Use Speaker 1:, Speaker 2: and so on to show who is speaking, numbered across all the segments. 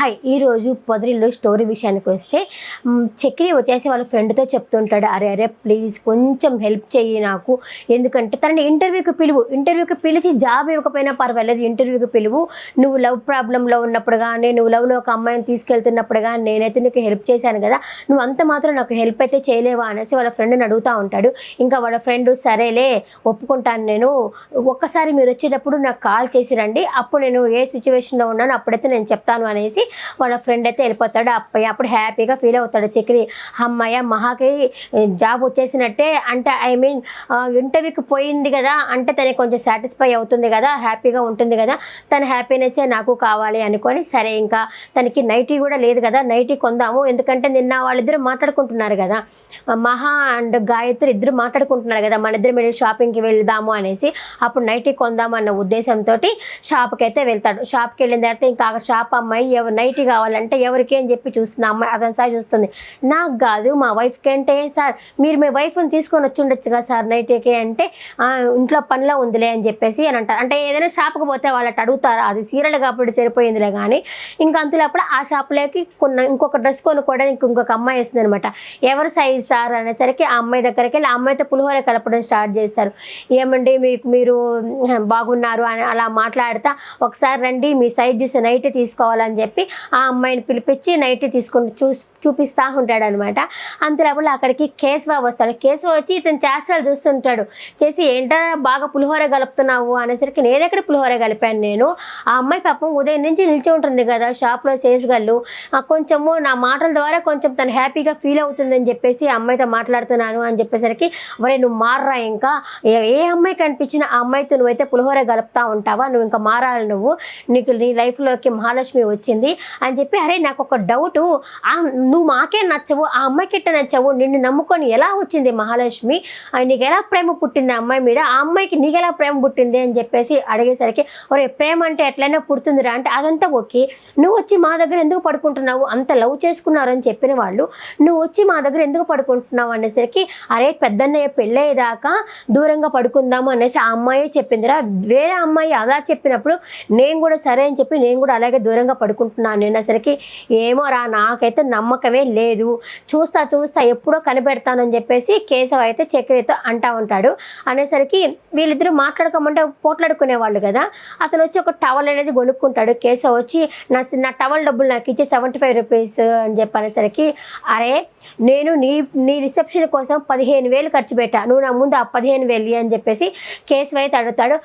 Speaker 1: Hi ఈరోజు పొదరిల్లు story విషయానికి వస్తే చక్రి వచ్చేసి వాళ్ళ ఫ్రెండ్తో చెప్తుంటాడు, అరే అరే ప్లీజ్ కొంచెం హెల్ప్ చెయ్యి నాకు, ఎందుకంటే తనని ఇంటర్వ్యూకి పిలిచి జాబ్ ఇవ్వకపోయినా పర్వాలేదు, ఇంటర్వ్యూకి పిలువు, నువ్వు లవ్ ప్రాబ్లంలో ఉన్నప్పుడు కానీ నువ్వు లవ్లో ఒక అమ్మాయిని తీసుకెళ్తున్నప్పుడు కానీ నేనైతే నీకు హెల్ప్ చేశాను కదా, నువ్వు అంత మాత్రం నాకు హెల్ప్ అయితే చేయలేవా అనేసి వాళ్ళ ఫ్రెండ్ని అడుగుతూ ఉంటాడు. ఇంకా వాళ్ళ ఫ్రెండ్ సరేలే ఒప్పుకుంటాను, నేను ఒక్కసారి మీరు వచ్చేటప్పుడు నాకు కాల్ చేసి రండి, అప్పుడు నేను ఏ సిచ్యువేషన్లో ఉన్నాను అప్పుడైతే నేను చెప్తాను అనేసి వాళ్ళ ఫ్రెండ్ అయితే వెళ్ళిపోతాడు. అప్పుడు హ్యాపీగా ఫీల్ అవుతాడు చక్రి, అమ్మాయ మహాకి జాబ్ వచ్చేసినట్టే, అంటే ఇంటర్వ్యూకి పోయింది కదా అంటే తనకి కొంచెం సాటిస్ఫై అవుతుంది కదా, హ్యాపీగా ఉంటుంది కదా, తన హ్యాపీనెస్సే నాకు కావాలి అనుకొని సరే ఇంకా తనకి నైటీ కూడా లేదు కదా, నైటీ కొందాము, ఎందుకంటే నిన్న వాళ్ళిద్దరు మాట్లాడుకుంటున్నారు కదా, మహా అండ్ గాయత్రి ఇద్దరు మాట్లాడుకుంటున్నారు కదా, మన ఇద్దరు మీరు షాపింగ్కి వెళ్దాము అనేసి, అప్పుడు నైటీ కొందాము అన్న ఉద్దేశంతో షాప్కి అయితే వెళ్తాడు. షాప్కి వెళ్ళిన తర్వాత ఇంకా షాప్ అమ్మాయి నైటీ కావాలంటే ఎవరికి అని చెప్పి చూస్తుంది అమ్మాయి, అతని సార్ చూస్తుంది, నాకు కాదు మా వైఫ్కి అంటే, సార్ మీరు మీ వైఫ్ని తీసుకొని వచ్చి ఉండొచ్చు కదా సార్ నైటీకి అంటే, ఇంట్లో పనిలో ఉందిలే అని చెప్పేసి అని అంటారు. అంటే ఏదైనా షాప్కి పోతే వాళ్ళకి అడుగుతారు, అది సీరియల్ కాబట్టి సరిపోయిందిలే కానీ, ఇంకా అంతలోపల ఆ షాప్లోకి ఇంకొక డ్రెస్ కొనుక్కోవడానికి ఇంకొక అమ్మాయి వస్తుంది అనమాట. ఎవరు సైజ్ సార్ అనేసరికి ఆ అమ్మాయి దగ్గరికి వెళ్ళి ఆ అమ్మాయితో పులిహోర కలపడం స్టార్ట్ చేస్తారు. ఏమండి మీరు బాగున్నారు అని అలా మాట్లాడుతా, ఒకసారి రండి మీ సైజ్ చూసి నైటీ తీసుకోవాలని చెప్పి ఆ అమ్మాయిని పిలిపించి నైటీ తీసుకొని చూపిస్తూ ఉంటాడు అనమాట. అంతలోపల అక్కడికి కేశవ వస్తాడు. కేశవ వచ్చి ఇతను చేష్టలు చూస్తుంటాడు, చేసి ఏంటో బాగా పులిహోర కలుపుతున్నావు అనేసరికి నేను ఎక్కడ పులిహోర కలిపాను, నేను ఆ అమ్మాయి పాపం ఉదయం నుంచి నిలిచి ఉంటుంది కదా షాప్లో సేల్స్గల్లు, కొంచెము నా మాటల ద్వారా కొంచెం తను హ్యాపీగా ఫీల్ అవుతుందని చెప్పేసి ఆ అమ్మాయితో మాట్లాడుతున్నాను అని చెప్పేసరికి, ఒరే నువ్వు మారరా, ఇంకా ఏ అమ్మాయి కనిపించినా ఆ అమ్మాయితో నువ్వైతే పులిహోర కలుపుతూ ఉంటావా, నువ్వు ఇంకా మారాలి, నీకు నీ లైఫ్లోకి మహాలక్ష్మి వచ్చింది అని చెప్పి, అరే నాకు ఒక డౌటు, నువ్వు మాకే నచ్చవు ఆ అమ్మాయికి ఎట్ట నచ్చవు, నిన్ను నమ్ముకొని ఎలా వచ్చింది మహాలక్ష్మి, నీకు ఎలా ప్రేమ పుట్టింది ఆ అమ్మాయి మీద, ఆ అమ్మాయికి నీకు ఎలా ప్రేమ పుట్టింది అని చెప్పేసి అడిగేసరికి, ఒరే ప్రేమ అంటే ఎట్లయినా పుడుతుందిరా అంటే, అదంతా ఓకే, నువ్వు వచ్చి మా దగ్గర ఎందుకు పడుకుంటున్నావు, అంత లవ్ చేసుకున్నారని చెప్పిన వాళ్ళు నువ్వు వచ్చి మా దగ్గర ఎందుకు పడుకుంటున్నావు అనేసరికి, అరే పెద్దన్నయ్య పెళ్ళయ్యేదాకా దూరంగా పడుకుందాము అనేసి ఆ అమ్మాయి చెప్పిందిరా, వేరే అమ్మాయి అలా చెప్పినప్పుడు నేను కూడా సరే అని చెప్పి నేను కూడా అలాగే దూరంగా పడుకుంటున్నాను అనేసరికి, ఏమో రా నాకైతే నమ్మకమే లేదు, చూస్తా ఎప్పుడో కనిపెడతానని చెప్పేసి కేశవ అయితే చక్రితో అంటా ఉంటాడు. అనేసరికి వీళ్ళిద్దరూ మాట్లాడుకోమంటే పోట్లాడుకునేవాళ్ళు కదా, అతను వచ్చి ఒక టవల్ అనేది కొనుక్కుంటాడు. కేశవ వచ్చి నా టవల్ డబ్బులు నాకు ఇచ్చి 75 రూపీస్ అని చెప్పనేసరికి, అరే నేను నీ రిసెప్షన్ కోసం 15,000 ఖర్చు పెట్టా, నువ్వు నా ముందు ఆ 15,000 అని చెప్పేసి కేశవ అయితే అడుగుతాడు.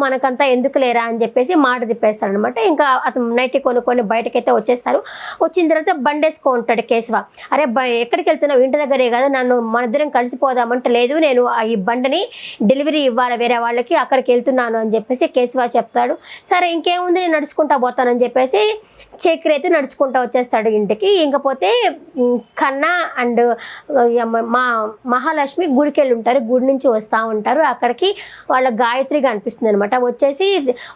Speaker 1: మనకంతా ఎందుకు లేరా అని చెప్పేసి మాట తిప్పేస్తాడు అనమాట. ఇంకా అతను నైట్ కొనుక్కొని బయటకైతే వచ్చేస్తారు. వచ్చిన తర్వాత బండేసుకో ఉంటాడు కేశవ, అరే ఎక్కడికి వెళ్తున్నావు, ఇంటి దగ్గరే కదా, మన ఇద్దరం కలిసిపోదామంటే, లేదు నేను ఈ బండిని డెలివరీ ఇవ్వాలి వేరే వాళ్ళకి, అక్కడికి వెళ్తున్నాను అని చెప్పేసి కేశవ చెప్తాడు. సరే ఇంకేముంది నేను నడుచుకుంటా పోతానని చెప్పేసి చక్రి అయితే నడుచుకుంటూ వచ్చేస్తాడు ఇంటికి. ఇంకపోతే కన్నా అండ్ మహాలక్ష్మి గుడికి వెళ్ళి ఉంటారు, గుడి నుంచి వస్తూ ఉంటారు. అక్కడికి వాళ్ళ గాయత్రిగా అనిపిస్తుంది అనమాట, వచ్చేసి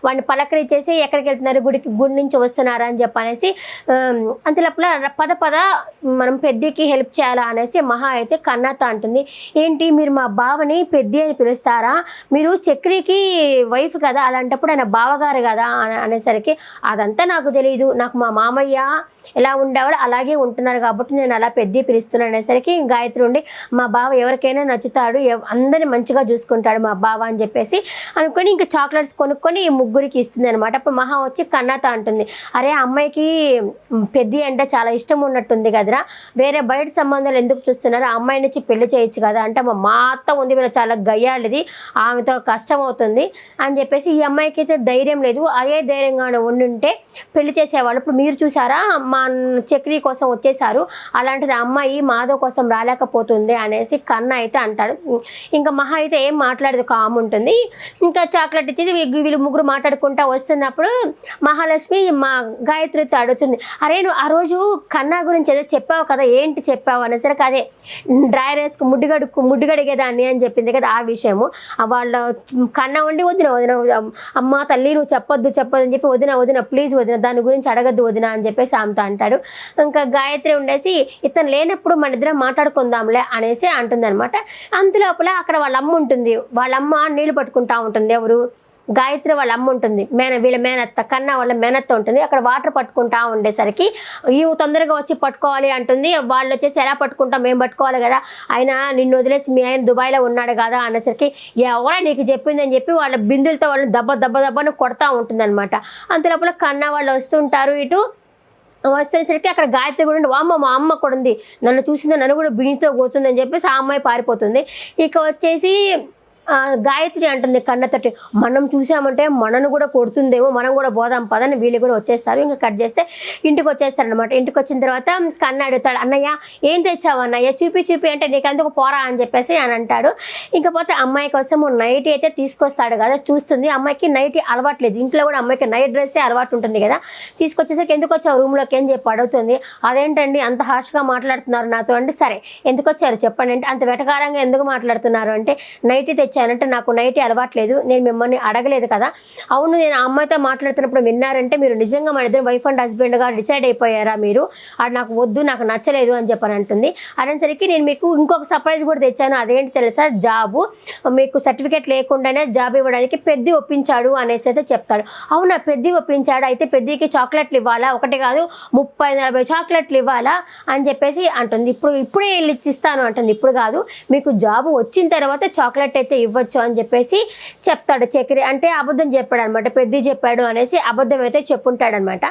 Speaker 1: వాడిని పలకరించేసి ఎక్కడికి వెళ్తున్నారు, గుడి నుంచి వస్తున్నారా అని చెప్పనేసి, అంతలోపల పద మనం పెద్దకి హెల్ప్ చేయాలా అనేసి మహా అయితే కన్నాతో అంటుంది, ఏంటి మీరు మా బావని పెద్ది అని పిలుస్తారా, మీరు చక్రికి వైఫ్ కదా, అలాంటప్పుడు ఆయన బావగారు కదా అనేసరికి, అదంతా నాకు తెలియదు, నాకు మా మామయ్య ఎలా ఉండేవాడు అలాగే ఉంటున్నారు కాబట్టి నేను అలా పెద్ద పిలుస్తున్నాను అనేసరికి గాయత్రి ఉండి, మా బావ ఎవరికైనా నచ్చుతాడు, అందరిని మంచిగా చూసుకుంటాడు మా బావ అని చెప్పేసి అనుకొని ఇంకా చాక్లెట్స్ కొనుక్కొని ఈ ముగ్గురికి ఇస్తుంది అనమాట. అప్పుడు మహా వచ్చి కన్నాతో అంటుంది, అరే అమ్మాయికి పెద్ద అంటే చాలా ఇష్టం ఉన్నట్టుంది కదరా, వేరే బయట సంబంధాలు ఎందుకు చూస్తున్నారు, ఆ అమ్మాయి నుంచి పెళ్లి చేయొచ్చు కదా అంటే, మా అత్త ఉంది వీళ్ళు చాలా గయ్యాలిది, ఆమెతో కష్టం అవుతుంది అని చెప్పేసి, ఈ అమ్మాయికి అయితే ధైర్యం లేదు, అదే ధైర్యంగా ఉండుంటే పెళ్లి చేసేవాళ్ళు, ఇప్పుడు మీరు చూసారా మా చక్రి కోసం వచ్చేసారు, అలాంటిది అమ్మాయి మాధవ్ కోసం రాలేకపోతుంది అనేసి కన్న అయితే అంటాడు. ఇంకా మహా అయితే ఏం మాట్లాడదు, కామ్ ఉంటుంది. ఇంకా చాక్లెట్ ఇచ్చేది వీళ్ళు ముగ్గురు మాట్లాడుకుంటా వస్తున్నప్పుడు మహాలక్ష్మి మా గాయత్రితో అడుగుతుంది, అరే నువ్వు ఆ రోజు కన్నా గురించి ఏదో చెప్పావు కదా, ఏంటి చెప్పావు అనేసరికి, అదే డ్రైర్ వేసుకు ముడ్డుగడిగేదాన్ని అని చెప్పింది కదా ఆ విషయము, వాళ్ళ కన్నా ఉండి వదిన అమ్మ తల్లి నువ్వు చెప్పొద్దు అని చెప్పి, వదిన ప్లీజ్ వదిన దాని గురించి అడగద్దు వదిన అని చెప్పేసి ఆమెతో అంటాడు. ఇంకా గాయత్రి ఉండేసి, ఇతను లేనప్పుడు మన ఇద్దరం మాట్లాడుకుందాంలే అనేసి అంటుంది అనమాట. అంతలోపల అక్కడ వాళ్ళ అమ్మ ఉంటుంది, వాళ్ళ అమ్మ నీళ్ళు పట్టుకుంటా ఉంటుంది, ఎవరు గాయత్రి వాళ్ళ అమ్మ ఉంటుంది, వీళ్ళ మేనత్త, కన్నా వాళ్ళ మేనత్త ఉంటుంది. అక్కడ వాటర్ పట్టుకుంటా ఉండేసరికి ఈమె తొందరగా వచ్చి పట్టుకోవాలి అంటుంది. వాళ్ళు వచ్చేసి ఎలా పట్టుకుంటాం, మేము పట్టుకోవాలి కదా, ఆయన నిన్ను వదిలేసి మీ ఆయన దుబాయ్లో ఉన్నాడు కదా అనేసరికి ఎవరా నీకు చెప్పిందని చెప్పి వాళ్ళ బిందులతో వాళ్ళని దెబ్బను కొడతా ఉంటుంది అనమాట. అంతలోపల కన్నా వాళ్ళు వస్తుంటారు. ఇటు వచ్చేసరికి అక్కడ గాయత్రి కూడా ఉండి, అమ్మ మా అమ్మ కూడా ఉంది, నన్ను చూసిందో నన్ను కూడా బియ్యంతో కూర్చుందని చెప్పేసి ఆ అమ్మాయి పారిపోతుంది. ఇక వచ్చేసి గాయత్రి అంటుంది కన్నతోటి, మనం చూసామంటే మనను కూడా కొడుతుందేమో, మనం కూడా పోదాం పదని వీళ్ళు కూడా వచ్చేస్తారు. ఇంకా కట్ చేస్తే ఇంటికి వచ్చేస్తారనమాట. ఇంటికి వచ్చిన తర్వాత కన్న అడుగుతాడు, అన్నయ్య ఏం తెచ్చావు అన్నయ్య, చూపి అంటే నీకు ఎందుకు పోరా అని చెప్పేసి అని అంటాడు. ఇంకపోతే అమ్మాయి కోసం నైటీ అయితే తీసుకొస్తాడు కదా, చూస్తుంది. అమ్మాయికి నైటీ అలవాట్లేదు, ఇంట్లో కూడా అమ్మాయికి నైట్ డ్రెస్సే అలవాటు ఉంటుంది కదా. తీసుకొచ్చేసరికి ఎందుకు వచ్చావు రూమ్లోకి అని చెప్పి అడుగుతుంది. అదేంటండి అంత హార్ష్గా మాట్లాడుతున్నారు నాతో అంటే, సరే ఎందుకు వచ్చారు చెప్పండి అంటే, అంత వెటకారంగా ఎందుకు మాట్లాడుతున్నారు అంటే, నైటీ తెచ్చానంటే నాకు నైటీ అలవాట్లేదు, నేను మిమ్మల్ని అడగలేదు కదా. అవును, నేను ఆ అమ్మాయితో మాట్లాడుతున్నప్పుడు విన్నారంటే మీరు నిజంగా మన ఇద్దరు వైఫ్ అండ్ హస్బెండ్గా డిసైడ్ అయిపోయారా మీరు, అది నాకు వద్దు, నాకు నచ్చలేదు అని చెప్పని అంటుంది. అనేసరికి నేను మీకు ఇంకొక సర్ప్రైజ్ కూడా తెచ్చాను, అదేంటి తెలుసా, జాబు, మీకు సర్టిఫికేట్ లేకుండానే జాబ్ ఇవ్వడానికి పెద్ది ఒప్పించాడు అనేసి అయితే చెప్తాడు. అవునా పెద్ది ఒప్పించాడు, అయితే పెద్దికి చాక్లెట్లు ఇవ్వాలా, ఒకటి కాదు 30-40 చాక్లెట్లు ఇవ్వాలా అని చెప్పేసి అంటుంది. ఇప్పుడే వెళ్ళి ఇస్తాను అంటుంది. ఇప్పుడు కాదు, మీకు జాబు వచ్చిన తర్వాత చాక్లెట్ అయితే ఇవ్వచ్చు అని చెప్పేసి చెప్తాడు. చక్రి అంటే అబద్ధం చెప్పాడు అనమాట, పెద్ద చెప్పాడు అనేసి అబద్ధం అయితే చెప్పుంటాడనమాట.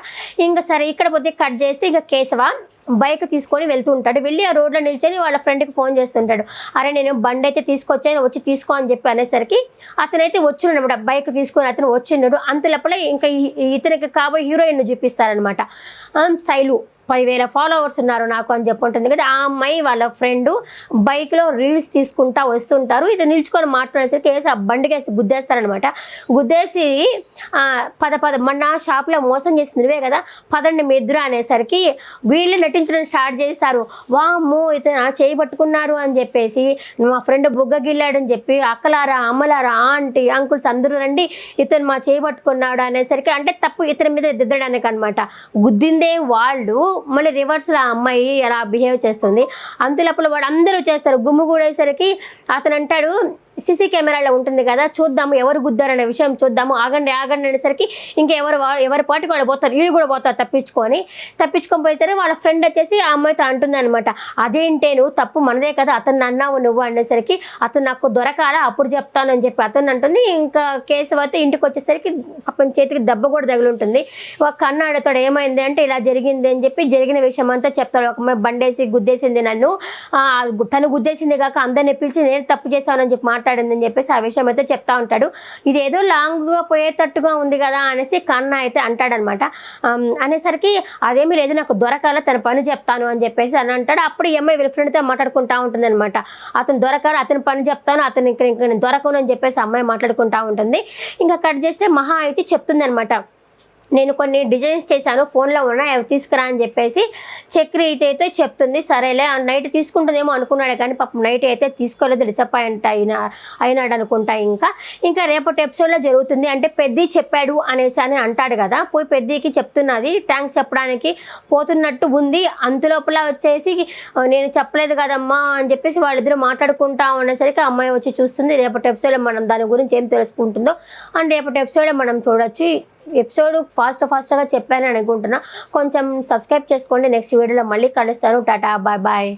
Speaker 1: ఇంకా సరే ఇక్కడ పోతే కట్ చేస్తే ఇంకా కేశవ బైక్ తీసుకొని వెళ్తూ ఉంటాడు. వెళ్ళి ఆ రోడ్లో నిల్చొని వాళ్ళ ఫ్రెండ్కి ఫోన్ చేస్తుంటాడు. అరే నేను బండి అయితే తీసుకొచ్చాను, వచ్చి తీసుకో అని చెప్పి అనేసరికి అతనైతే వచ్చిండు అనమాట, బైక్ తీసుకొని అతను వచ్చిండు. అంత లోపల ఇంకా ఇతనికి కాబోయే హీరోయిన్ చూపిస్తారనమాట. శైలు 10,000 ఫాలోవర్స్ ఉన్నారు నాకు అని చెప్పి ఉంటుంది కదా. ఆ అమ్మాయి వాళ్ళ ఫ్రెండ్ బైక్లో రీల్స్ తీసుకుంటా వస్తుంటారు. ఇది నిల్చుకొని మాట్లాడేసరికి వేసి ఆ బండికేసి గుద్దేస్తారనమాట. గుద్దేసి పద మొన్న షాప్లో మోసం చేసింది నువ్వే కదా, పదండి మీ ఇద్దరు అనేసరికి వీళ్ళు నటించడం స్టార్ట్ చేస్తారు. వామ్మో ఇతను చేయి పట్టుకున్నారు అని చెప్పేసి, మా ఫ్రెండ్ బుగ్గ గిల్లాడని చెప్పి అక్కలారా అమ్మలారా ఆంటీ అంకుల్స్ అందరూ రండి, ఇతను మా చేయి పట్టుకున్నాడు అనేసరికి, అంటే తప్పు ఇతని మీద దిద్దడానికి అనమాట. గుద్దిందే వాళ్ళు, మళ్ళీ రివర్స్లో ఆ అమ్మాయి అలా బిహేవ్ చేస్తుంది. అంతలోపల వాడు అందరూ చేస్తారు. గుమ్ము కూడేసరికి అతను అంటాడు, సీసీ కెమెరాలో ఉంటుంది కదా, చూద్దాము ఎవరు గుద్దారనే విషయం చూద్దాము, ఆగండి అనేసరికి ఇంకా ఎవరి పాటికి వాళ్ళు పోతారు, వీళ్ళు కూడా పోతారు తప్పించుకొని పోతారు. వాళ్ళ ఫ్రెండ్ వచ్చేసి ఆ అమ్మాయితో అంటుంది అనమాట, అదేంటే నువ్వు తప్పు మనదే కదా, అతను అన్నావు నువ్వు అనేసరికి, అతను నాకు దొరకాలా అప్పుడు చెప్తాను అని చెప్పి అతను అంటుంది. ఇంకా కేసు అయితే ఇంటికి వచ్చేసరికి అతని చేతికి దెబ్బ కూడా తగులుంటుంది. ఒక కన్న అడుగుతాడు ఏమైంది అంటే, ఇలా జరిగింది అని చెప్పి జరిగిన విషయం అంతా చెప్తాడు. ఒక అమ్మాయి బండేసి గుద్దేసింది నన్ను, తను గుద్దేసింది కాక అందరిని పిలిచి నేను తప్పు చేస్తానని చెప్పి మాట్లాడిందని చెప్పేసి ఆ విషయం అయితే చెప్తా ఉంటాడు. ఇది ఏదో లాంగ్గా పోయేటట్టుగా ఉంది కదా అనేసి కన్న అయితే అంటాడనమాట. అనేసరికి అదేమీ లేదు, నాకు దొరకాల తన పని చెప్తాను అని చెప్పేసి అని అంటాడు. అప్పుడు ఈ అమ్మాయి వీళ్ళ ఫ్రెండ్తో మాట్లాడుకుంటా ఉంటుంది అనమాట. అతను దొరకాలి, అతని పని చెప్తాను, అతను ఇంకా దొరకను అని చెప్పేసి అమ్మాయి మాట్లాడుకుంటా ఉంటుంది. ఇంకా కట్ చేస్తే మహా అయితే చెప్తుంది అనమాట, నేను కొన్ని డిజైన్స్ చేశాను ఫోన్లో ఉన్నాయి అవి తీసుకురా అని చెప్పేసి చక్రి అయితే చెప్తుంది. సరేలే నైట్ తీసుకుంటుందేమో అనుకున్నాడు కానీ పాపం నైట్ అయితే తీసుకోలేదు, డిసప్పాయింట్ అయినాడు అనుకుంటా. ఇంకా రేపటి ఎపిసోడ్లో జరుగుతుంది అంటే పెద్ద చెప్పాడు అనేసి అని అంటాడు కదా, పోయి పెద్దకి చెప్తున్నది థ్యాంక్స్ చెప్పడానికి పోతున్నట్టు ఉంది. అంతలోపల వచ్చేసి నేను చెప్పలేదు కదమ్మా అని చెప్పేసి వాళ్ళిద్దరూ మాట్లాడుకుంటా ఉండేసరికి అమ్మాయి వచ్చి చూస్తుంది. రేపటి ఎపిసోడ్లో మనం దాని గురించి ఏం తెలుసుకుంటుందో అండ్ రేపటి ఎపిసోడ్లో మనం చూడొచ్చు. ఎపిసోడ్ ఫాస్ట్గా చెప్పాను అనుకుంటున్నా. కొంచెం సబ్స్క్రైబ్ చేసుకోండి. నెక్స్ట్ వీడియోలో మళ్ళీ కలుస్తాను. Tata bye bye.